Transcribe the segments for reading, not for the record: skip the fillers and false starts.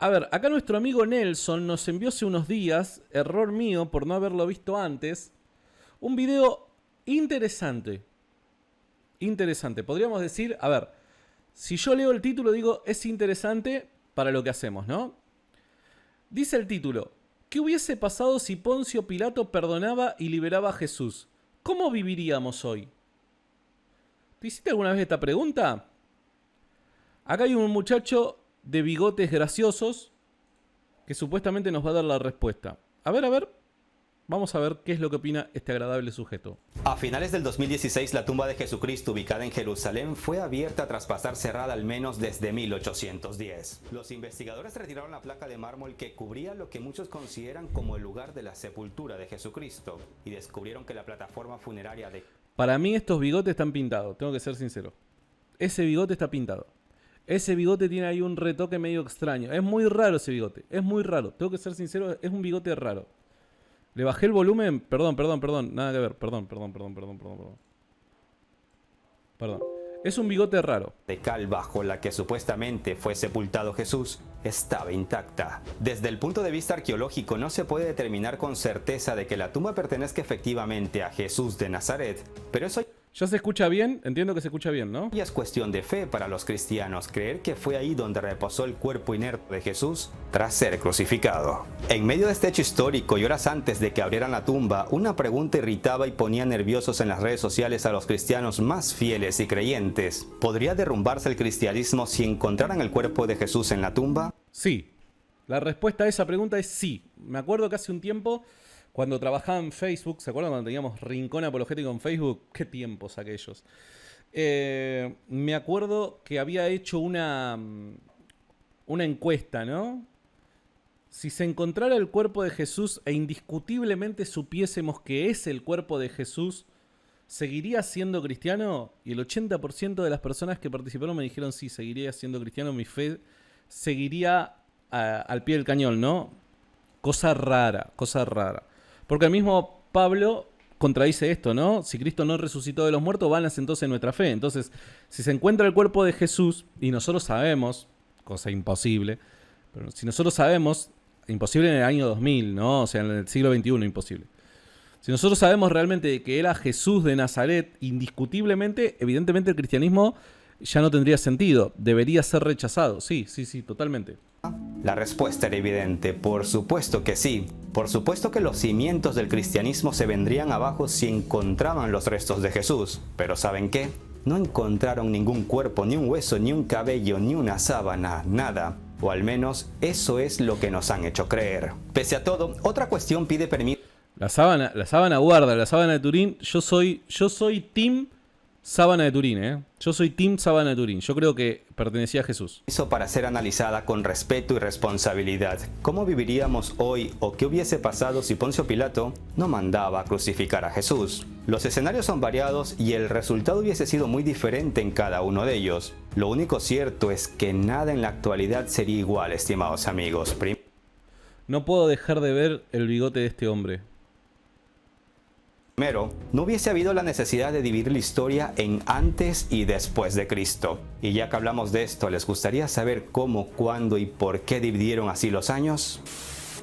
A ver, acá nuestro amigo Nelson nos envió hace unos días, error mío por no haberlo visto antes, un video interesante. Interesante. Podríamos decir, a ver, si yo leo el título digo, es interesante para lo que hacemos, ¿no? Dice el título, ¿qué hubiese pasado si Poncio Pilato perdonaba y liberaba a Jesús? ¿Cómo viviríamos hoy? ¿Te hiciste alguna vez esta pregunta? Acá hay un muchacho de bigotes graciosos que supuestamente nos va a dar la respuesta. A ver, vamos a ver qué es lo que opina este agradable sujeto. A finales del 2016, la tumba de Jesucristo ubicada en Jerusalén fue abierta tras pasar cerrada al menos desde 1810. Los investigadores retiraron la placa de mármol que cubría lo que muchos consideran como el lugar de la sepultura de Jesucristo y descubrieron que la plataforma funeraria de... Para mí estos bigotes están pintados, tengo que ser sincero. Ese bigote está pintado. Ese bigote tiene ahí un retoque medio extraño. Es muy raro ese bigote, es muy raro. Tengo que ser sincero, es un bigote raro. Le bajé el volumen, perdón, nada que ver, perdón. Es un bigote raro. De cal bajo la que supuestamente fue sepultado Jesús estaba intacta. Desde el punto de vista arqueológico no se puede determinar con certeza de que la tumba pertenezca efectivamente a Jesús de Nazaret, pero eso ¿Ya se escucha bien? Entiendo que se escucha bien, ¿no? ya es cuestión de fe para los cristianos creer que fue ahí donde reposó el cuerpo inerte de Jesús tras ser crucificado. En medio de este hecho histórico y horas antes de que abrieran la tumba, una pregunta irritaba y ponía nerviosos en las redes sociales a los cristianos más fieles y creyentes. ¿Podría derrumbarse el cristianismo si encontraran el cuerpo de Jesús en la tumba? Sí. La respuesta a esa pregunta es sí. Me acuerdo que hace un tiempo, cuando trabajaba en Facebook, ¿se acuerdan cuando teníamos Rincón Apologético en Facebook? Qué tiempos aquellos. Me acuerdo que había hecho una encuesta, ¿no? Si se encontrara el cuerpo de Jesús e indiscutiblemente supiésemos que es el cuerpo de Jesús, ¿seguiría siendo cristiano? Y el 80% de las personas que participaron me dijeron sí, seguiría siendo cristiano, mi fe seguiría al pie del cañón, ¿no? Cosa rara. Porque el mismo Pablo contradice esto, ¿no? Si Cristo no resucitó de los muertos, vanas entonces nuestra fe. Entonces, si se encuentra el cuerpo de Jesús, y nosotros sabemos, cosa imposible, pero si nosotros sabemos, imposible en el año 2000, ¿no? O sea, en el siglo XXI, imposible. Si nosotros sabemos realmente que era Jesús de Nazaret, indiscutiblemente, evidentemente el cristianismo ya no tendría sentido. Debería ser rechazado. Sí, totalmente. La respuesta era evidente, por supuesto que sí. Por supuesto que los cimientos del cristianismo se vendrían abajo si encontraban los restos de Jesús. Pero ¿saben qué? No encontraron ningún cuerpo, ni un hueso, ni un cabello, ni una sábana, nada. O al menos eso es lo que nos han hecho creer. Pese a todo, otra cuestión pide permiso. La sábana guarda, la sábana de Turín. Yo soy team sábana de Turín, ¿eh? Yo soy team sábana de Turín. Yo creo que pertenecía a Jesús. Para ser analizada con respeto y responsabilidad. ¿Cómo viviríamos hoy o qué hubiese pasado si Poncio Pilato no mandaba a crucificar a Jesús? Los escenarios son variados y el resultado hubiese sido muy diferente en cada uno de ellos. Lo único cierto es que nada en la actualidad sería igual, estimados amigos. No puedo dejar de ver el bigote de este hombre. Primero, no hubiese habido la necesidad de dividir la historia en antes y después de Cristo. Y ya que hablamos de esto, ¿les gustaría saber cómo, cuándo y por qué dividieron así los años?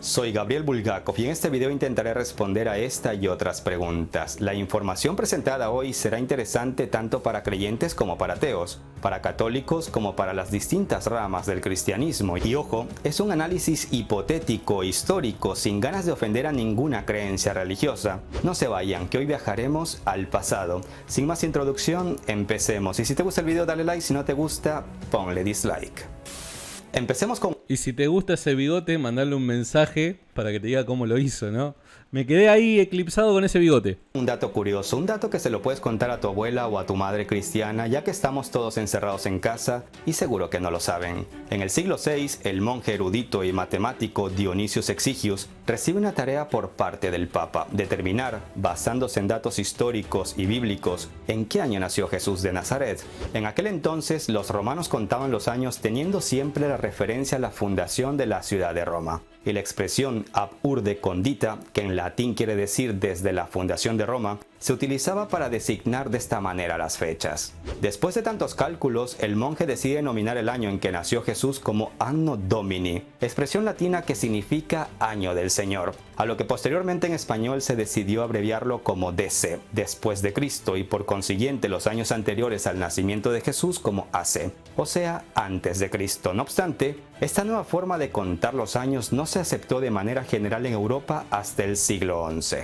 Soy Gabriel Bulgakov y en este video intentaré responder a esta y otras preguntas. La información presentada hoy será interesante tanto para creyentes como para ateos, para católicos como para las distintas ramas del cristianismo. Y ojo, es un análisis hipotético, histórico, sin ganas de ofender a ninguna creencia religiosa. No se vayan, que hoy viajaremos al pasado. Sin más introducción, empecemos. Y si te gusta el video, dale like, si no te gusta, ponle dislike. Empecemos con... Y si te gusta ese bigote, mandale un mensaje para que te diga cómo lo hizo, ¿no? Me quedé ahí eclipsado con ese bigote. Un dato curioso, un dato que se lo puedes contar a tu abuela o a tu madre cristiana, ya que estamos todos encerrados en casa y seguro que no lo saben. En el siglo VI, el monje erudito y matemático Dionisios Exigius recibe una tarea por parte del Papa, determinar, basándose en datos históricos y bíblicos, en qué año nació Jesús de Nazaret. En aquel entonces, los romanos contaban los años teniendo siempre la referencia a la fundación de la ciudad de Roma. Y la expresión ab urde condita, que en latín quiere decir desde la fundación de Roma, se utilizaba para designar de esta manera las fechas. Después de tantos cálculos, el monje decide nominar el año en que nació Jesús como Anno Domini, expresión latina que significa año del Señor, a lo que posteriormente en español se decidió abreviarlo como DC, después de Cristo, y por consiguiente los años anteriores al nacimiento de Jesús como AC, o sea, antes de Cristo. No obstante, esta nueva forma de contar los años no se aceptó de manera general en Europa hasta el siglo XI.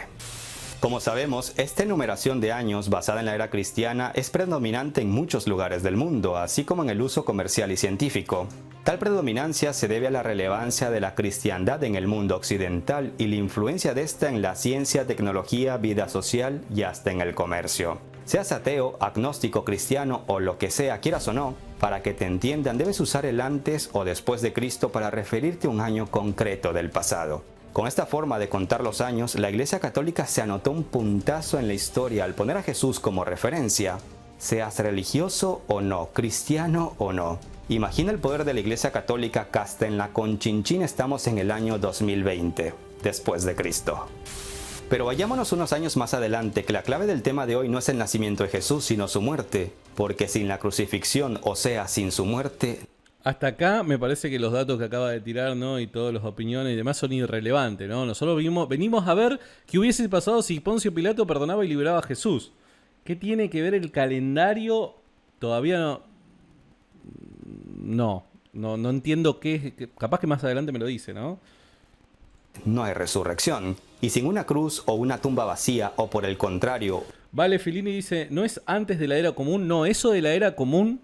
Como sabemos, esta enumeración de años basada en la era cristiana es predominante en muchos lugares del mundo, así como en el uso comercial y científico. Tal predominancia se debe a la relevancia de la cristiandad en el mundo occidental y la influencia de esta en la ciencia, tecnología, vida social y hasta en el comercio. Seas ateo, agnóstico, cristiano o lo que sea, quieras o no, para que te entiendan debes usar el antes o después de Cristo para referirte a un año concreto del pasado. Con esta forma de contar los años, la Iglesia Católica se anotó un puntazo en la historia al poner a Jesús como referencia, seas religioso o no, cristiano o no. Imagina el poder de la Iglesia Católica que hasta en la Conchinchín estamos en el año 2020, después de Cristo. Pero vayámonos unos años más adelante, que la clave del tema de hoy no es el nacimiento de Jesús, sino su muerte, porque sin la crucifixión, o sea, sin su muerte... Hasta acá me parece que los datos que acaba de tirar, ¿no? Y todas las opiniones y demás son irrelevantes, ¿no? Nosotros venimos a ver qué hubiese pasado si Poncio Pilato perdonaba y liberaba a Jesús. ¿Qué tiene que ver el calendario? Todavía no entiendo qué es. Capaz que más adelante me lo dice, ¿no? No hay resurrección. Y sin una cruz o una tumba vacía, o por el contrario... Vale, Filini dice, ¿no es antes de la era común? No, eso de la era común...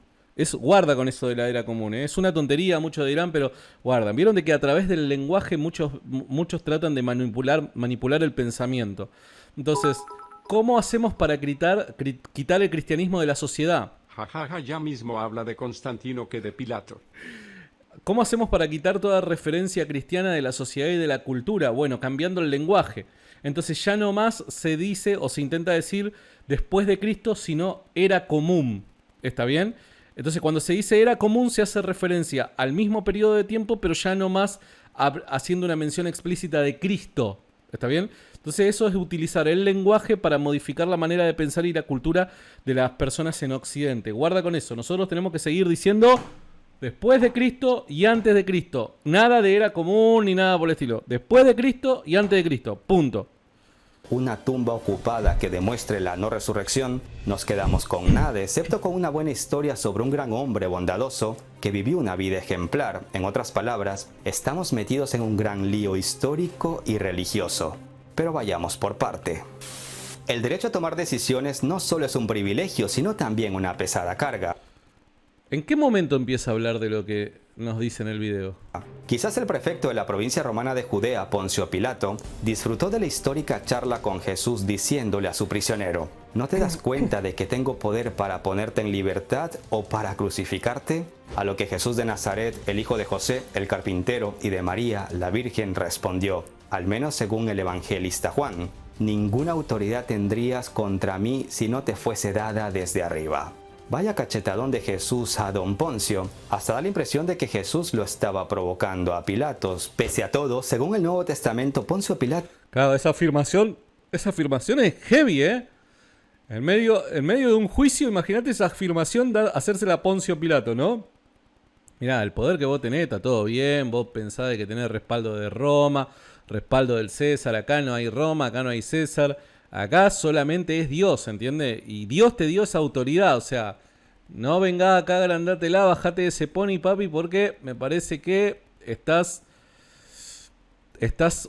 guarda con eso de la era común, ¿eh? Es una tontería, muchos dirán, pero guardan. Vieron de que a través del lenguaje muchos tratan de manipular el pensamiento. Entonces, ¿cómo hacemos para quitar el cristianismo de la sociedad? Jajaja, ya mismo habla de Constantino que de Pilato. ¿Cómo hacemos para quitar toda referencia cristiana de la sociedad y de la cultura? Bueno, cambiando el lenguaje. Entonces ya no más se dice o se intenta decir después de Cristo, sino era común. ¿Está bien? Entonces cuando se dice era común se hace referencia al mismo periodo de tiempo, pero ya no más haciendo una mención explícita de Cristo. ¿Está bien? Entonces eso es utilizar el lenguaje para modificar la manera de pensar y la cultura de las personas en Occidente. Guarda con eso. Nosotros tenemos que seguir diciendo después de Cristo y antes de Cristo. Nada de era común ni nada por el estilo. Después de Cristo y antes de Cristo. Punto. Una tumba ocupada que demuestre la no resurrección, nos quedamos con nada, excepto con una buena historia sobre un gran hombre bondadoso que vivió una vida ejemplar. En otras palabras, estamos metidos en un gran lío histórico y religioso. Pero vayamos por parte. El derecho a tomar decisiones no solo es un privilegio, sino también una pesada carga. ¿En qué momento empieza a hablar de lo que nos dice en el video? Quizás el prefecto de la provincia romana de Judea, Poncio Pilato, disfrutó de la histórica charla con Jesús diciéndole a su prisionero, ¿no te das cuenta de que tengo poder para ponerte en libertad o para crucificarte? A lo que Jesús de Nazaret, el hijo de José, el carpintero, y de María, la Virgen, respondió, al menos según el evangelista Juan, ninguna autoridad tendrías contra mí si no te fuese dada desde arriba. Vaya cachetadón de Jesús a don Poncio, hasta da la impresión de que Jesús lo estaba provocando a Pilatos. Pese a todo, según el Nuevo Testamento, Poncio Pilato... Claro, esa afirmación es heavy, ¿eh? En medio de un juicio, imagínate esa afirmación, hacérsela a Poncio Pilato, ¿no? Mirá, el poder que vos tenés, está todo bien, vos pensás de que tenés respaldo de Roma, respaldo del César, acá no hay Roma, acá no hay César... Acá solamente es Dios, ¿entiendes? Y Dios te dio esa autoridad, o sea, no venga acá, agrandátela, bajate de ese pony, papi, porque me parece que estás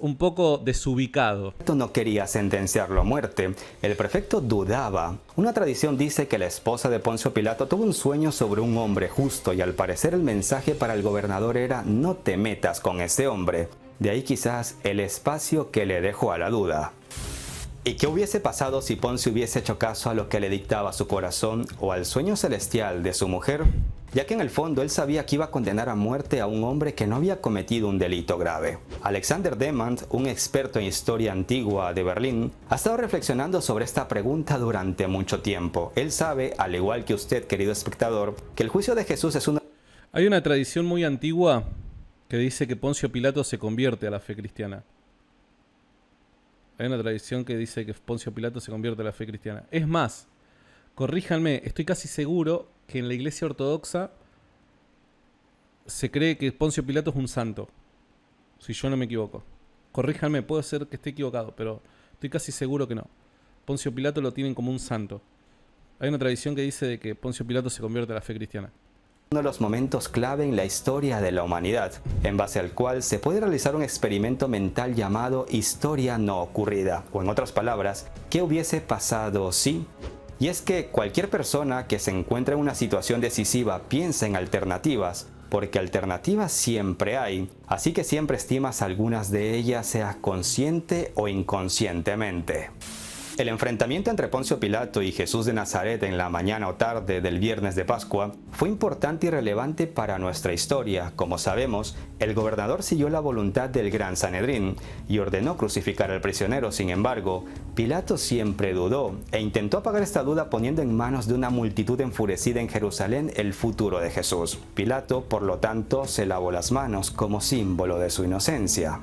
un poco desubicado. No quería sentenciarlo a muerte. El prefecto dudaba. Una tradición dice que la esposa de Poncio Pilato tuvo un sueño sobre un hombre justo y al parecer el mensaje para el gobernador era no te metas con ese hombre. De ahí quizás el espacio que le dejó a la duda. ¿Y qué hubiese pasado si Poncio hubiese hecho caso a lo que le dictaba su corazón o al sueño celestial de su mujer? Ya que en el fondo él sabía que iba a condenar a muerte a un hombre que no había cometido un delito grave. Alexander Demand, un experto en historia antigua de Berlín, ha estado reflexionando sobre esta pregunta durante mucho tiempo. Él sabe, al igual que usted, querido espectador, que el juicio de Jesús es una... Hay una tradición muy antigua que dice que Poncio Pilato se convierte a la fe cristiana. Hay una tradición que dice que Poncio Pilato se convierte a la fe cristiana. Es más, corríjanme, estoy casi seguro que en la iglesia ortodoxa se cree que Poncio Pilato es un santo. Si yo no me equivoco. Corríjanme, puede ser que esté equivocado, pero estoy casi seguro que no. Poncio Pilato lo tienen como un santo. Hay una tradición que dice de que Poncio Pilato se convierte a la fe cristiana. Uno de los momentos clave en la historia de la humanidad, en base al cual se puede realizar un experimento mental llamado historia no ocurrida, o en otras palabras, ¿qué hubiese pasado si? Y es que cualquier persona que se encuentra en una situación decisiva piensa en alternativas, porque alternativas siempre hay, así que siempre estimas algunas de ellas, sea consciente o inconscientemente. El enfrentamiento entre Poncio Pilato y Jesús de Nazaret en la mañana o tarde del viernes de Pascua fue importante y relevante para nuestra historia. Como sabemos, el gobernador siguió la voluntad del Gran Sanedrín y ordenó crucificar al prisionero. Sin embargo, Pilato siempre dudó e intentó apagar esta duda poniendo en manos de una multitud enfurecida en Jerusalén el futuro de Jesús. Pilato, por lo tanto, se lavó las manos como símbolo de su inocencia.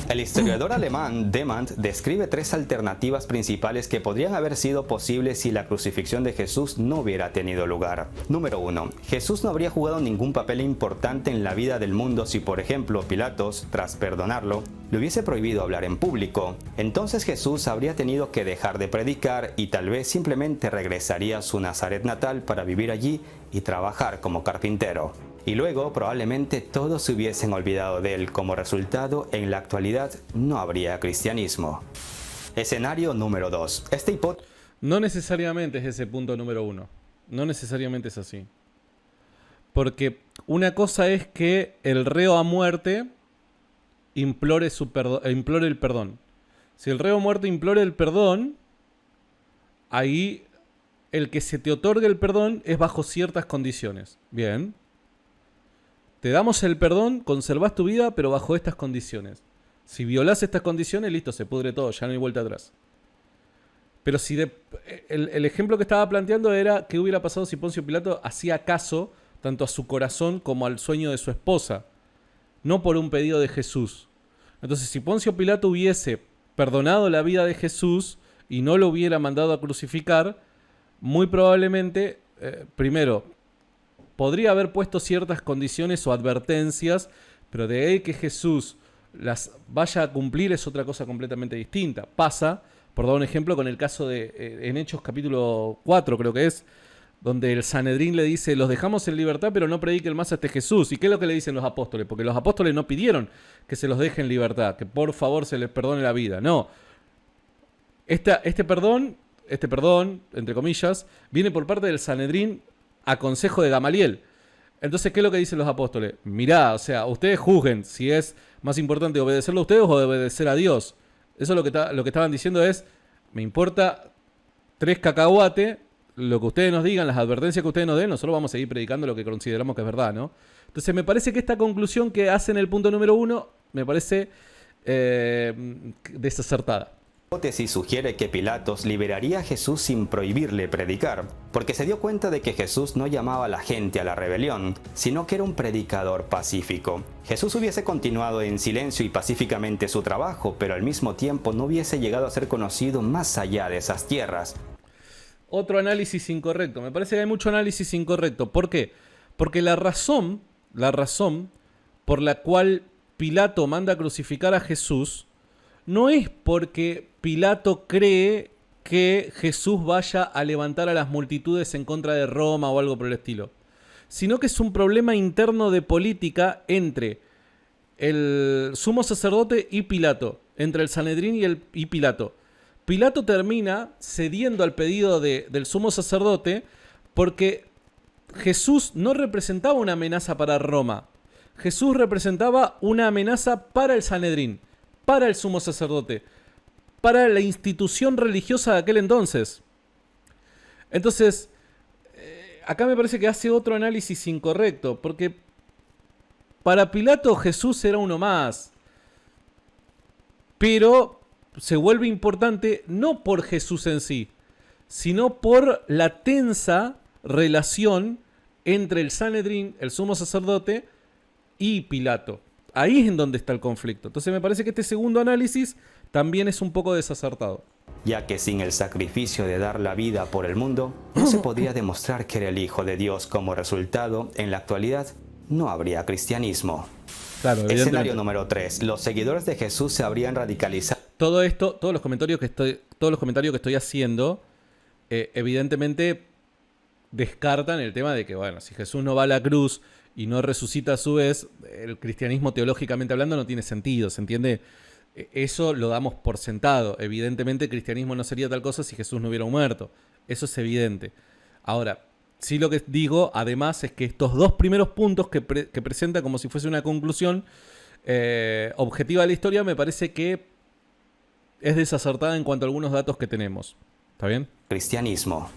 El historiador alemán Demand describe tres alternativas principales que podrían haber sido posibles si la crucifixión de Jesús no hubiera tenido lugar. Número 1. Jesús no habría jugado ningún papel importante en la vida del mundo si, por ejemplo, Pilatos, tras perdonarlo, le hubiese prohibido hablar en público. Entonces Jesús habría tenido que dejar de predicar y tal vez simplemente regresaría a su Nazaret natal para vivir allí y trabajar como carpintero. Y luego probablemente todos se hubiesen olvidado de él. Como resultado, en la actualidad no habría cristianismo. Escenario número 2. No necesariamente es ese punto número 1. No necesariamente es así. Porque una cosa es que el reo a muerte implore el perdón. Si el reo a muerte implore el perdón, ahí el que se te otorgue el perdón es bajo ciertas condiciones. Bien. Te damos el perdón, conservás tu vida, pero bajo estas condiciones. Si violás estas condiciones, listo, se pudre todo, ya no hay vuelta atrás. Pero si el ejemplo que estaba planteando era qué hubiera pasado si Poncio Pilato hacía caso tanto a su corazón como al sueño de su esposa, no por un pedido de Jesús. Entonces, si Poncio Pilato hubiese perdonado la vida de Jesús y no lo hubiera mandado a crucificar, muy probablemente, primero, podría haber puesto ciertas condiciones o advertencias, pero de ahí que Jesús las vaya a cumplir es otra cosa completamente distinta. Pasa, por dar un ejemplo, con el caso de en Hechos capítulo 4, creo que es, donde el Sanedrín le dice, los dejamos en libertad, pero no prediquen más a este Jesús. ¿Y qué es lo que le dicen los apóstoles? Porque los apóstoles no pidieron que se los deje en libertad, que por favor se les perdone la vida. No. Este perdón, entre comillas, viene por parte del Sanedrín a consejo de Gamaliel. Entonces, ¿qué es lo que dicen los apóstoles? Mirá, o sea, ustedes juzguen si es más importante obedecerlo a ustedes o obedecer a Dios. Eso lo que estaban diciendo es, me importa 3 cacahuate, lo que ustedes nos digan, las advertencias que ustedes nos den, nosotros vamos a seguir predicando lo que consideramos que es verdad, ¿no? Entonces, me parece que esta conclusión que hacen el punto número 1, me parece desacertada. La hipótesis sugiere que Pilatos liberaría a Jesús sin prohibirle predicar, porque se dio cuenta de que Jesús no llamaba a la gente a la rebelión, sino que era un predicador pacífico. Jesús hubiese continuado en silencio y pacíficamente su trabajo, pero al mismo tiempo no hubiese llegado a ser conocido más allá de esas tierras. Otro análisis incorrecto. Me parece que hay mucho análisis incorrecto. ¿Por qué? Porque la razón por la cual Pilato manda a crucificar a Jesús no es porque Pilato cree que Jesús vaya a levantar a las multitudes en contra de Roma o algo por el estilo, sino que es un problema interno de política entre el sumo sacerdote y Pilato, entre el Sanedrín y Pilato. Pilato termina cediendo al pedido del sumo sacerdote porque Jesús no representaba una amenaza para Roma. Jesús representaba una amenaza para el Sanedrín, para el sumo sacerdote, para la institución religiosa de aquel entonces. Entonces, acá me parece que hace otro análisis incorrecto, porque para Pilato Jesús era uno más, pero se vuelve importante no por Jesús en sí, sino por la tensa relación entre el Sanedrín, el sumo sacerdote, y Pilato. Ahí es en donde está el conflicto. Entonces me parece que este segundo análisis también es un poco desacertado. Ya que sin el sacrificio de dar la vida por el mundo, no se podría demostrar que era el Hijo de Dios. Como resultado, en la actualidad, no habría cristianismo. Claro, Escenario número 3. Los seguidores de Jesús se habrían radicalizado. Todo esto, todos los comentarios que estoy haciendo, evidentemente descartan el tema de que, bueno, si Jesús no va a la cruz y no resucita a su vez, el cristianismo teológicamente hablando no tiene sentido, ¿se entiende? Eso lo damos por sentado. Evidentemente el cristianismo no sería tal cosa si Jesús no hubiera muerto. Eso es evidente. Ahora, sí lo que digo, además, es que estos dos primeros puntos que presenta como si fuese una conclusión objetiva de la historia, me parece que es desacertada en cuanto a algunos datos que tenemos. ¿Está bien? Cristianismo.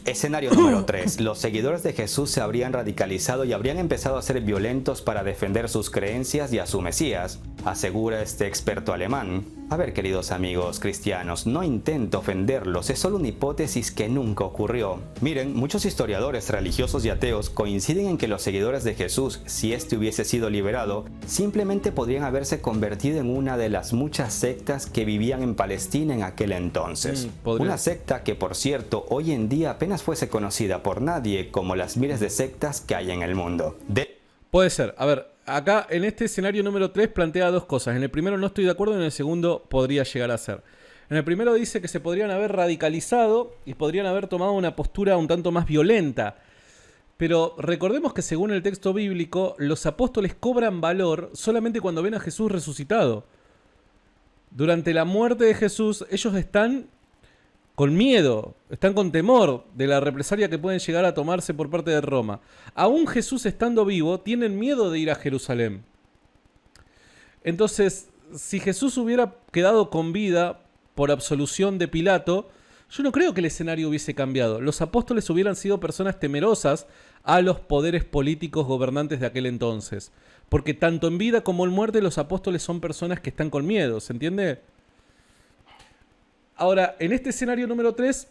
Escenario número 3. Los seguidores de Jesús se habrían radicalizado y habrían empezado a ser violentos para defender sus creencias y a su Mesías, asegura este experto alemán. A ver, queridos amigos cristianos, no intento ofenderlos, es solo una hipótesis que nunca ocurrió. Miren, muchos historiadores religiosos y ateos coinciden en que los seguidores de Jesús, si este hubiese sido liberado, simplemente podrían haberse convertido en una de las muchas sectas que vivían en Palestina en aquel entonces. Una secta que, por cierto, hoy en día apenas fuese conocida por nadie, como las miles de sectas que hay en el mundo. Puede ser. A ver, acá en este escenario número 3 plantea dos cosas. En el primero no estoy de acuerdo, en el segundo podría llegar a ser. En el primero dice que se podrían haber radicalizado y podrían haber tomado una postura un tanto más violenta. Pero recordemos que según el texto bíblico, los apóstoles cobran valor solamente cuando ven a Jesús resucitado. Durante la muerte de Jesús, ellos están con miedo, están con temor de la represalia que pueden llegar a tomarse por parte de Roma. Aún Jesús estando vivo, tienen miedo de ir a Jerusalén. Entonces, si Jesús hubiera quedado con vida por absolución de Pilato, yo no creo que el escenario hubiese cambiado. Los apóstoles hubieran sido personas temerosas a los poderes políticos gobernantes de aquel entonces. Porque tanto en vida como en muerte los apóstoles son personas que están con miedo, ¿se entiende? Ahora, en este escenario número 3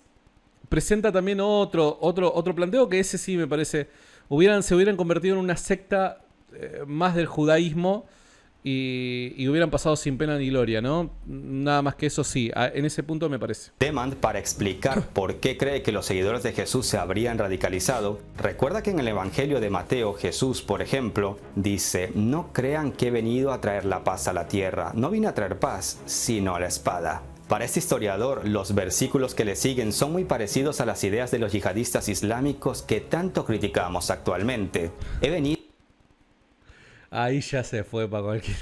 presenta también otro planteo que ese sí me parece se hubieran convertido en una secta más del judaísmo y hubieran pasado sin pena ni gloria, ¿no? Nada más que eso sí, en ese punto me parece. Demand, para explicar por qué cree que los seguidores de Jesús se habrían radicalizado, recuerda que en el Evangelio de Mateo, Jesús, por ejemplo, dice: no crean que he venido a traer la paz a la tierra, no vine a traer paz, sino la espada. Para este historiador, los versículos que le siguen son muy parecidos a las ideas de los yihadistas islámicos que tanto criticamos actualmente. He venido Ahí ya se fue para cualquier...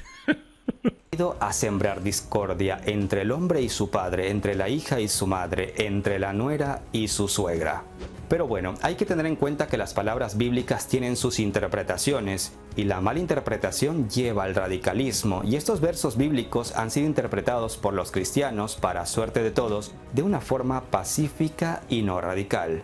a sembrar discordia entre el hombre y su padre, entre la hija y su madre, entre la nuera y su suegra. Pero bueno, hay que tener en cuenta que las palabras bíblicas tienen sus interpretaciones y la mala interpretación lleva al radicalismo, y estos versos bíblicos han sido interpretados por los cristianos, para suerte de todos, de una forma pacífica y no radical.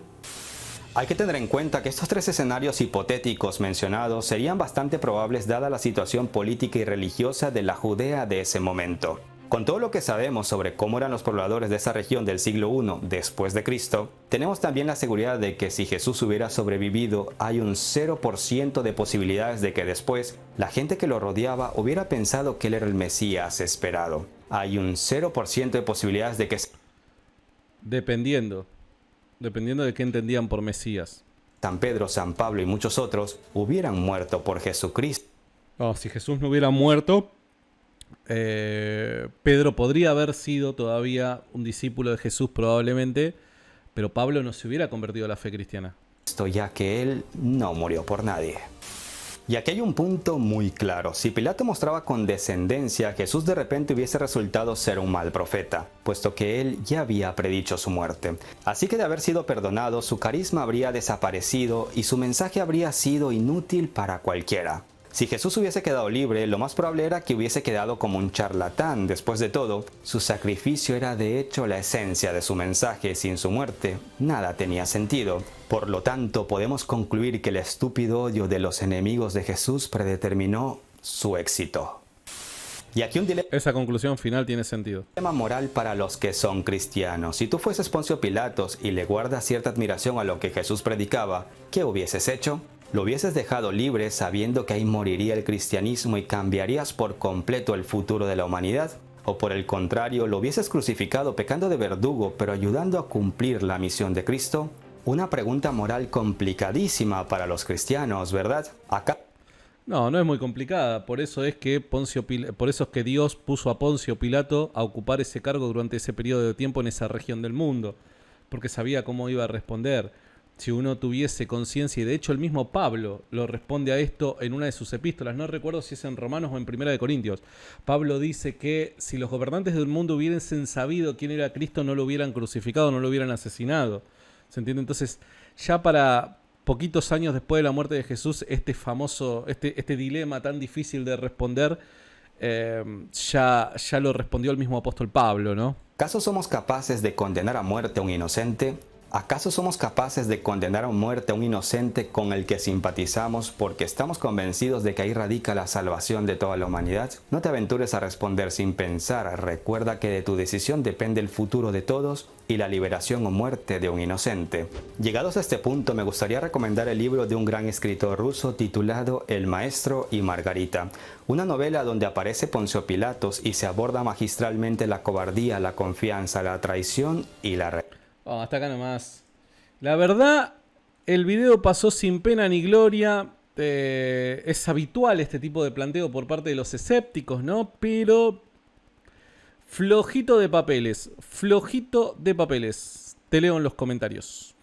Hay que tener en cuenta que estos tres escenarios hipotéticos mencionados serían bastante probables dada la situación política y religiosa de la Judea de ese momento. Con todo lo que sabemos sobre cómo eran los pobladores de esa región del siglo I después de Cristo, tenemos también la seguridad de que si Jesús hubiera sobrevivido, hay un 0% de posibilidades de que después la gente que lo rodeaba hubiera pensado que él era el Mesías esperado. Hay un 0% de posibilidades de que... Dependiendo de qué entendían por Mesías. San Pedro, San Pablo y muchos otros hubieran muerto por Jesucristo. Oh, si Jesús no hubiera muerto, Pedro podría haber sido todavía un discípulo de Jesús probablemente, pero Pablo no se hubiera convertido a la fe cristiana. Ya que él no murió por nadie. Y aquí hay un punto muy claro. Si Pilato mostraba condescendencia, Jesús de repente hubiese resultado ser un mal profeta, puesto que él ya había predicho su muerte. Así que de haber sido perdonado, su carisma habría desaparecido y su mensaje habría sido inútil para cualquiera. Si Jesús hubiese quedado libre, lo más probable era que hubiese quedado como un charlatán. Después de todo, su sacrificio era de hecho la esencia de su mensaje. Sin su muerte, nada tenía sentido. Por lo tanto, podemos concluir que el estúpido odio de los enemigos de Jesús predeterminó su éxito. Y aquí un dilema. Esa conclusión final tiene sentido. Tema moral para los que son cristianos. Si tú fueses Poncio Pilatos y le guardas cierta admiración a lo que Jesús predicaba, ¿qué hubieses hecho? ¿Lo hubieses dejado libre sabiendo que ahí moriría el cristianismo y cambiarías por completo el futuro de la humanidad? ¿O por el contrario, lo hubieses crucificado pecando de verdugo pero ayudando a cumplir la misión de Cristo? Una pregunta moral complicadísima para los cristianos, ¿verdad? Acá No, no es muy complicada. Por eso es que por eso es que Dios puso a Poncio Pilato a ocupar ese cargo durante ese periodo de tiempo en esa región del mundo, porque sabía cómo iba a responder. Si uno tuviese conciencia, y de hecho el mismo Pablo lo responde a esto en una de sus epístolas, no recuerdo si es en Romanos o en Primera de Corintios. Pablo dice que si los gobernantes del mundo hubiesen sabido quién era Cristo, no lo hubieran crucificado, no lo hubieran asesinado. ¿Se entiende? Entonces, ya para poquitos años después de la muerte de Jesús, este dilema tan difícil de responder, ya lo respondió el mismo apóstol Pablo, ¿no? ¿Acaso somos capaces de condenar a muerte a un inocente? ¿Acaso somos capaces de condenar a muerte a un inocente con el que simpatizamos porque estamos convencidos de que ahí radica la salvación de toda la humanidad? No te aventures a responder sin pensar. Recuerda que de tu decisión depende el futuro de todos y la liberación o muerte de un inocente. Llegados a este punto, me gustaría recomendar el libro de un gran escritor ruso titulado El Maestro y Margarita, una novela donde aparece Poncio Pilatos y se aborda magistralmente la cobardía, la confianza, la traición y la Hasta acá nomás. La verdad, el video pasó sin pena ni gloria. Es habitual este tipo de planteo por parte de los escépticos, ¿no? Pero flojito de papeles. Flojito de papeles. Te leo en los comentarios.